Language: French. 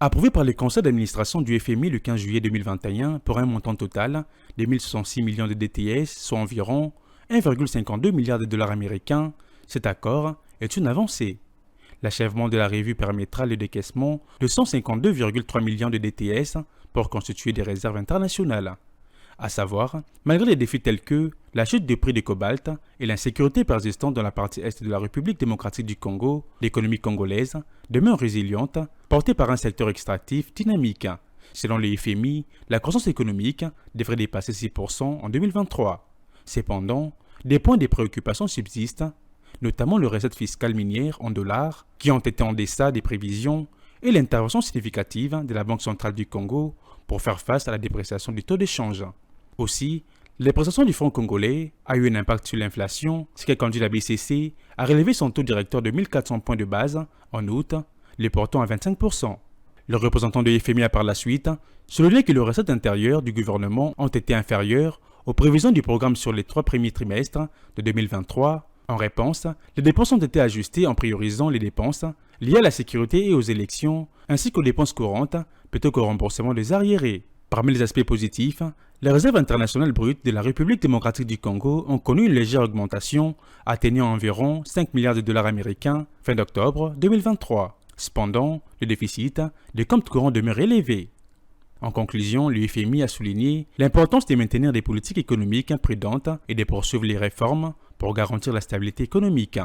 Approuvé par le conseil d'administration du FMI le 15 juillet 2021 pour un montant total de 1066 millions de DTS, soit environ 1,52 milliard de dollars américains, cet accord est une avancée. L'achèvement de la revue permettra le décaissement de 152,3 millions de DTS pour constituer des réserves internationales. À savoir, malgré des défis tels que la chute des prix du cobalt et l'insécurité persistante dans la partie est de la République démocratique du Congo, l'économie congolaise demeure résiliente, portée par un secteur extractif dynamique. Selon le FMI, la croissance économique devrait dépasser 6% en 2023. Cependant, des points de préoccupation subsistent, notamment les recettes fiscales minières en dollars qui ont été en deçà des prévisions et l'intervention significative de la Banque centrale du Congo pour faire face à la dépréciation du taux d'échange. Aussi, l'épréciation du franc congolais a eu un impact sur l'inflation, ce qui a conduit la BCC à relever son taux directeur de 1400 points de base en août, le portant à 25%. Le représentant de FMI a par la suite souligné que les recettes intérieures du gouvernement ont été inférieures aux prévisions du programme sur les 3 premiers trimestres de 2023. En réponse, les dépenses ont été ajustées en priorisant les dépenses liées à la sécurité et aux élections, ainsi qu'aux dépenses courantes plutôt qu'au remboursement des arriérés. Parmi les aspects positifs, les réserves internationales brutes de la République démocratique du Congo ont connu une légère augmentation, atteignant environ 5 milliards de dollars américains fin d'octobre 2023. Cependant, le déficit des comptes courants demeure élevé. En conclusion, le FMI a souligné l'importance de maintenir des politiques économiques prudentes et de poursuivre les réformes pour garantir la stabilité économique.